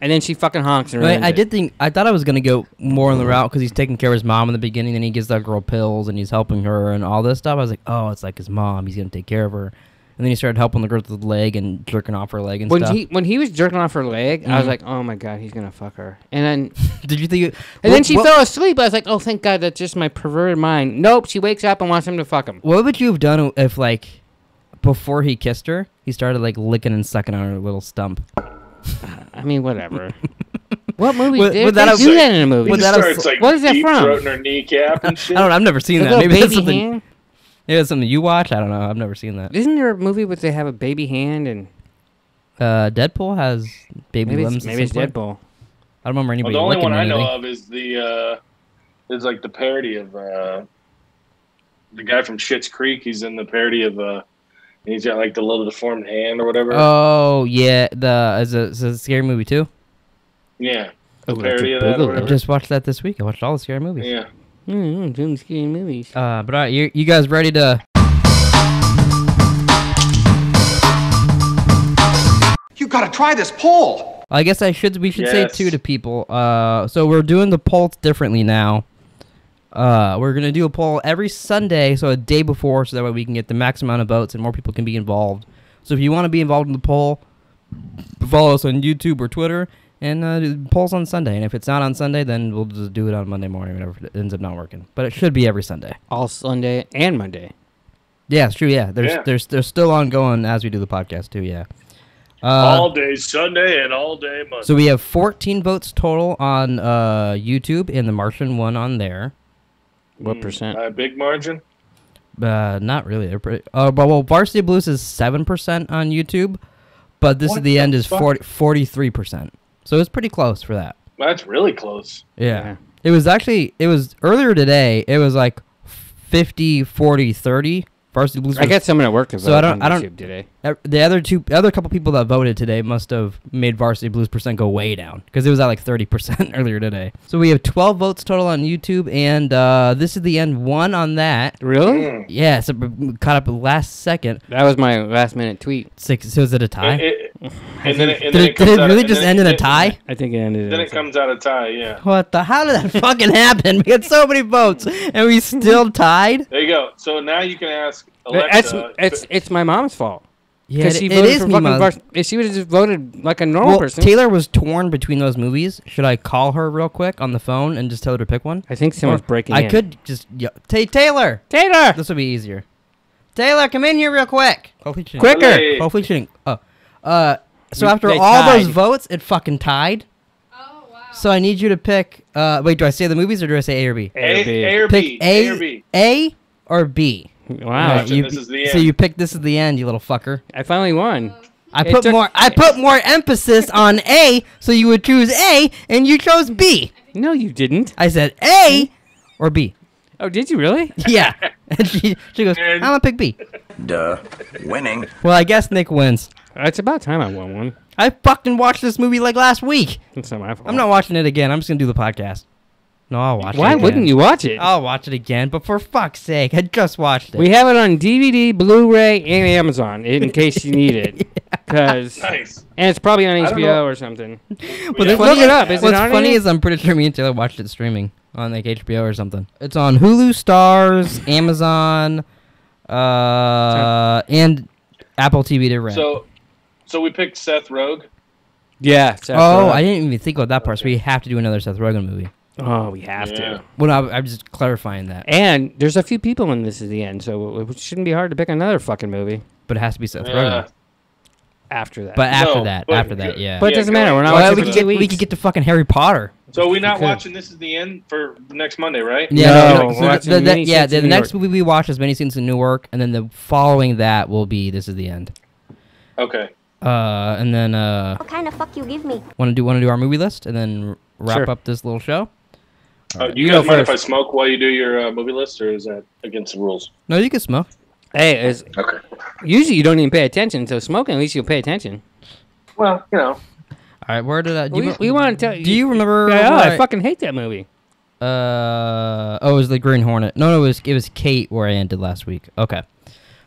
And then she fucking honks and Right, ruins I it. did think I thought I was gonna go more on the route because he's taking care of his mom in the beginning, then he gives that girl pills and he's helping her and all this stuff. I was like, oh, it's like his mom. He's gonna take care of her, and then he started helping the girl with the leg and jerking off her leg and When stuff. when he was jerking off her leg, I was Mhm. like, oh my god, he's gonna fuck her. And then Did you think? then she fell asleep. I was like, oh thank God, that's just my perverted mind. Nope, she wakes up and wants him to fuck him. What would you have done if, like, before he kissed her, he started like licking and sucking on her little stump? I mean, whatever. What movie Would- did would they that have- do that in a movie? He Would just that have- starts like what is that deep from? throating her kneecap and shit. I don't know. I've never seen The that. little Maybe that's baby something. hand? Maybe it's something you watch. I don't know. I've never seen that. Isn't there a movie where they have a baby hand and Deadpool has baby maybe limbs. it's Deadpool. I don't remember anybody. The only licking one I know anything. of is is like the parody of the guy from Schitt's Creek. He's in the parody of and he's got like the little deformed hand or whatever. Oh yeah, is it a scary movie too? Yeah, the Oh, parody of that. Or Boogaloo. I whatever. just watched that this week. I watched all the scary movies. Yeah. Doing scary movies. But all right, you guys ready to? You gotta try this poll. I guess we should say Yes. too to people. So we're doing the polls differently now. We're gonna do a poll every Sunday, so a day before, so that way we can get the max amount of votes and more people can be involved. So if you want to be involved in the poll, follow us on YouTube or Twitter, and do the polls on Sunday. And if it's not on Sunday, then we'll just do it on Monday morning whenever it ends up not working. But it should be every Sunday. All Sunday and Monday. Yeah, it's true. Yeah, Yeah. they're still ongoing as we do the podcast too. Yeah. All day Sunday and all day Monday. So we have 14 votes total on YouTube, and The Martian won on there. What percent? Big margin. Not really. They're pretty. Well, Varsity Blues is 7% on YouTube, but This Is What the the End is fuck? 43%. So it's pretty close for that. That's really close. Yeah. It was earlier today. It was like 50, 40, 30. Varsity Blues. I got someone at work to vote So I don't- on I don't- YouTube today. The other couple people that voted today must have made Varsity Blues percent go way down because it was at like 30% earlier today. So we have 12 votes total on YouTube, and This Is the End won on that. Really? Yeah, so we caught up at the last second. That was my last minute tweet. So is it a tie? And then it Did it really just end in a tie? I think it ended. Then it comes out a tie. Yeah. How did that fucking happen? We had so many votes, and we still tied? There you go. So now you can ask Alexa. It's my mom's fault. Yeah, Because she it voted is for me, fucking Mom. If she would have just voted like a normal Well, person. Taylor was torn between those movies. Should I call her real quick on the phone and just tell her to pick one? I think someone's breaking I in. could just... Taylor! Taylor! This would be easier. Taylor, come in here real quick. Hopefully she didn't- Quicker! Hey. Hopefully she didn't... So after They all those tied. votes, it fucking tied. Oh, wow. So I need you to pick... wait, do I say the movies or do I say A or B? A or Pick B. A or B. A or B. Wow. Alright, This is the So end. you picked This Is the End, you little fucker. I finally won. I It put took- more emphasis on A, so you would choose A, and you chose B. No, you didn't. I said A or B. Oh, did you really? Yeah. And she goes, I'm gonna pick B. Duh. Winning. Well, I guess Nick wins. It's about time I won one. I fucking watched this movie like last week. It's not my fault. I'm not watching it again. I'm just gonna do the podcast. No, I'll watch it. Why again. wouldn't you watch it? I'll watch it again, but for fuck's sake, I just watched it. We have it on DVD, Blu-ray, and Amazon in case you need it. Cause Nice. and it's probably on don't HBO know. or something. But Yeah. Look it up. Is it what's on funny here? is I'm pretty sure me and Taylor watched it streaming on like HBO or something. It's on Hulu, Stars, Amazon, and Apple TV to rent. So we picked Seth Rogen. Yeah. Seth Oh, Rogen. I didn't even think about that part. So we have to do another Seth Rogen movie. Oh, we have Yeah. to. Well, I'm just clarifying that. And there's a few people in This Is the End, so it shouldn't be hard to pick another fucking movie But it has to be Seth Yeah. Rogen. after that. But after No, that, but- yeah. But it doesn't go matter. We're ahead. not Well, watching we for could 2 get weeks. we could get to fucking Harry Potter. So we're not could. watching This Is the End for next Monday, right? No, no, we're so watching the Many Saints the in New next York. movie we watch is Many Saints in Newark, and then the following that will be This Is the End. Okay. And then What kind of fuck you give me? want to do our movie list and then wrap Sure. up this little show. You You guys go mind if I first. smoke while you do your movie list, or is that against the rules? No, you can smoke. Hey, Okay. usually you don't even pay attention, so smoking at least you'll pay attention. Well, you know. All right, where did I? We want to tell you. Do you remember? Yeah, where I fucking hate that movie. Oh, it was the Green Hornet. No, it was Kate where I ended last week. Okay,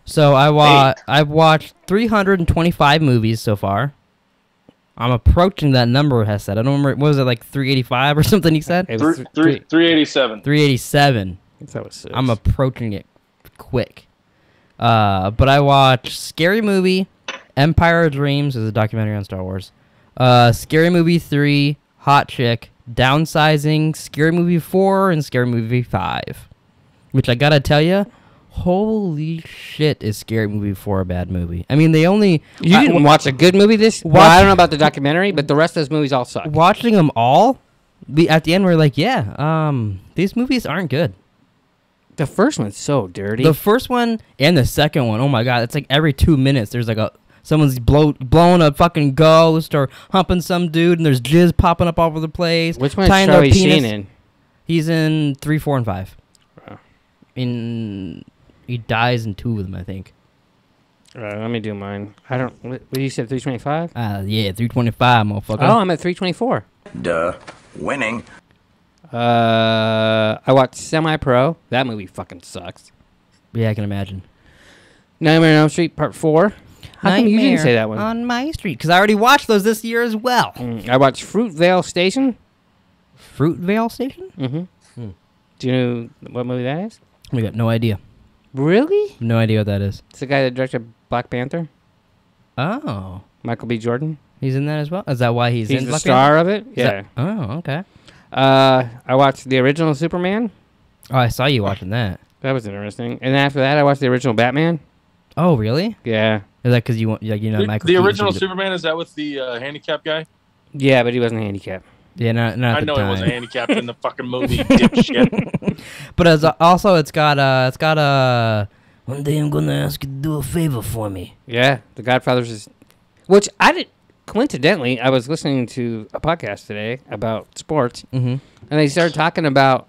so I've watched 325 movies so far. I'm approaching that number Hess said. I don't remember. What was it, like 385 or something? He said It was 387. 387. That was six. I'm approaching it quick. But I watched Scary Movie, Empire of Dreams is a documentary on Star Wars. Scary Movie 3, Hot Chick, Downsizing, Scary Movie 4, and Scary Movie 5. Which I gotta tell you, holy shit, is Scary Movie 4 a bad movie? I mean, they only... You didn't watch a good movie this? Well, I don't know about the documentary, but the rest of those movies all suck. Watching them all, at the end we're like, yeah, these movies aren't good. The first one's so dirty. The first one and the second one, oh my god, it's like every 2 minutes there's like someone's blowing a fucking ghost or humping some dude and there's jizz popping up all over the place. Which one is Charlie Sheen in? He's in 3, 4, and 5. Oh. He dies in 2 of them, I think. Let me do mine. I don't. What you said? 325. Yeah, 325, motherfucker. Oh, I'm at 324. Duh. Winning. I watched Semi-Pro. That movie fucking sucks. Yeah, I can imagine. Nightmare on Elm Street Part 4. How come you didn't say that one? On My Street, because I already watched those this year as well. I watched Fruitvale Station. Fruitvale Station? Mm-hmm. Do you know what movie that is? We got no idea. Really? No idea what that is. It's the guy that directed Black Panther. Oh. Michael B. Jordan. He's in that as well? Is that why he's in the Black star Panther? of it? Yeah. Oh, okay. I watched the original Superman. Oh, I saw you watching that. That was interesting. And then after that, I watched the original Batman. Oh, really? Yeah. Is that because you want, like, you know, Michael? The original Superman, is that with the handicapped guy? Yeah, but he wasn't handicapped. Yeah, not at I the know time. he wasn't handicapped in the fucking movie, dipshit. But it's got one day I'm gonna ask you to do a favor for me. Yeah, The Godfather's is, which I did. Coincidentally, I was listening to a podcast today about sports, and they started talking about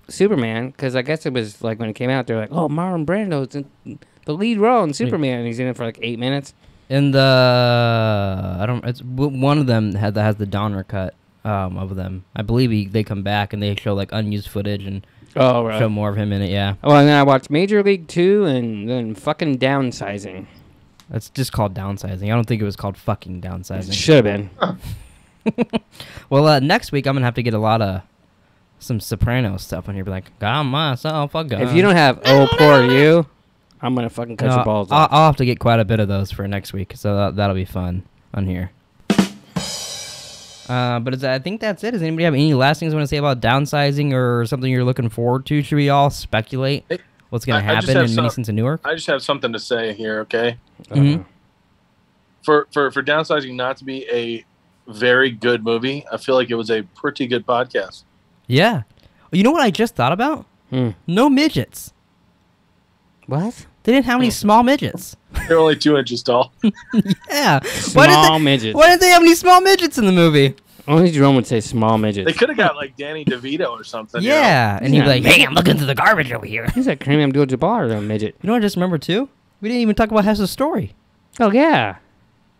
Superman because I guess it was like when it came out, they're like, "Oh, Marlon Brando's in the lead role in Superman," and he's in it for like 8 minutes. And it's one of them that has the Donner cut of them. I believe they come back and they show like unused footage and show more of him in it. Yeah. Oh, and then I watched Major League 2 and then fucking Downsizing. It's just called Downsizing. I don't think it was called fucking Downsizing. It should have been. Well, next week I'm gonna have to get a lot of some Sopranos stuff on here. Be like, got myself a gun. If you don't have "Oh Poor You," I'm gonna fucking cut your balls off. I'll have to get quite a bit of those for next week, so that'll be fun on here. But I think that's it. Does anybody have any last things you want to say about Downsizing or something you're looking forward to? Should we all speculate what's going to happen in Mini Scenes of Newark? I just have something to say here, okay? Mm-hmm. For Downsizing not to be a very good movie, I feel like it was a pretty good podcast. Yeah. You know what I just thought about? No midgets. What? They didn't have any small midgets. They're only 2 inches tall. Yeah. Small midgets. Why didn't they have any small midgets in the movie? Only Jerome would say small midgets. They could have got like Danny DeVito or something. Yeah. And he'd be like, hey, I'm looking through the garbage over here. He's like Kareem Abdul-Jabbar, a midget. You know what I just remembered too? We didn't even talk about HESS's story. Oh, yeah.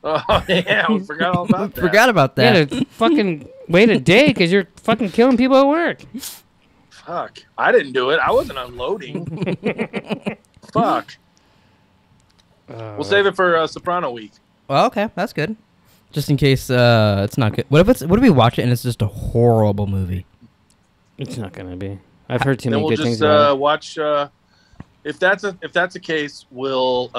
Oh, yeah. We forgot all about that. Forgot about that. You had to fucking wait a day because you're fucking killing people at work. Fuck. I didn't do it. I wasn't unloading. Fuck. We'll save it for Soprano week. Well, okay. That's good. Just in case it's not good. What if we watch it and it's just a horrible movie? It's not gonna be. I've heard too then many we'll good things just about it. watch. If that's the case, we'll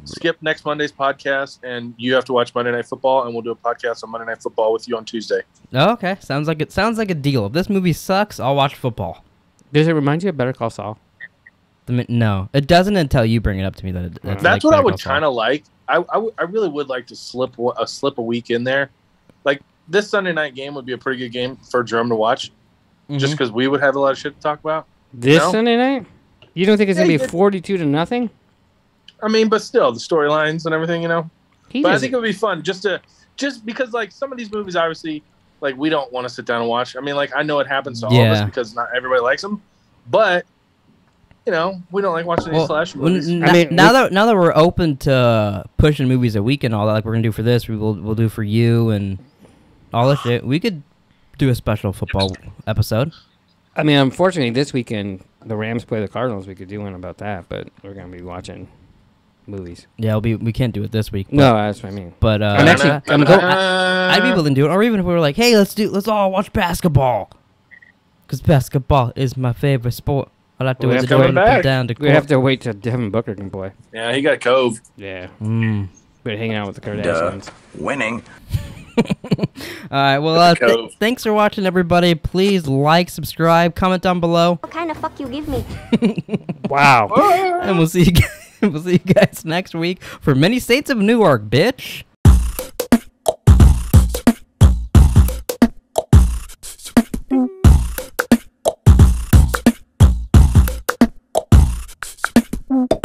skip next Monday's podcast, and you have to watch Monday Night Football, and we'll do a podcast on Monday Night Football with you on Tuesday. Oh, okay. Sounds like a deal. If this movie sucks, I'll watch football. Does it remind you of Better Call Saul? No, it doesn't until you bring it up to me. That's That's like what I Better would Call Saul. kind of like. I really would like to slip a week in there. Like this Sunday night game would be a pretty good game for Jerome to watch, just because we would have a lot of shit to talk about. This Sunday night? You don't think it's gonna be 42-0? I mean, but still, the storylines and everything, But I think it would be fun just because like some of these movies, obviously, like we don't want to sit down and watch. I mean, like I know it happens to all of us because not everybody likes them, but we don't like watching these slash movies. Now that we're open to pushing movies a week and all that, like we're gonna do for this, we'll do for you and all this shit. We could do a special football episode. I mean, unfortunately, this weekend the Rams play the Cardinals. We could do one about that, but we're gonna be watching movies. Yeah, we can't do it this week. No, that's what I mean. But I'd be willing to do it, or even if we were like, hey, let's all watch basketball, because basketball is my favorite sport. I'll have to wait down to court. We have to wait till Devin Booker can play. Yeah, he got Cove. Yeah. Been hanging out with the Kardashians. Winning. All right. Well, thanks for watching, everybody. Please like, subscribe, comment down below. What kind of fuck you give me? Wow. And we'll see you guys next week for Many States of Newark, bitch. Bye.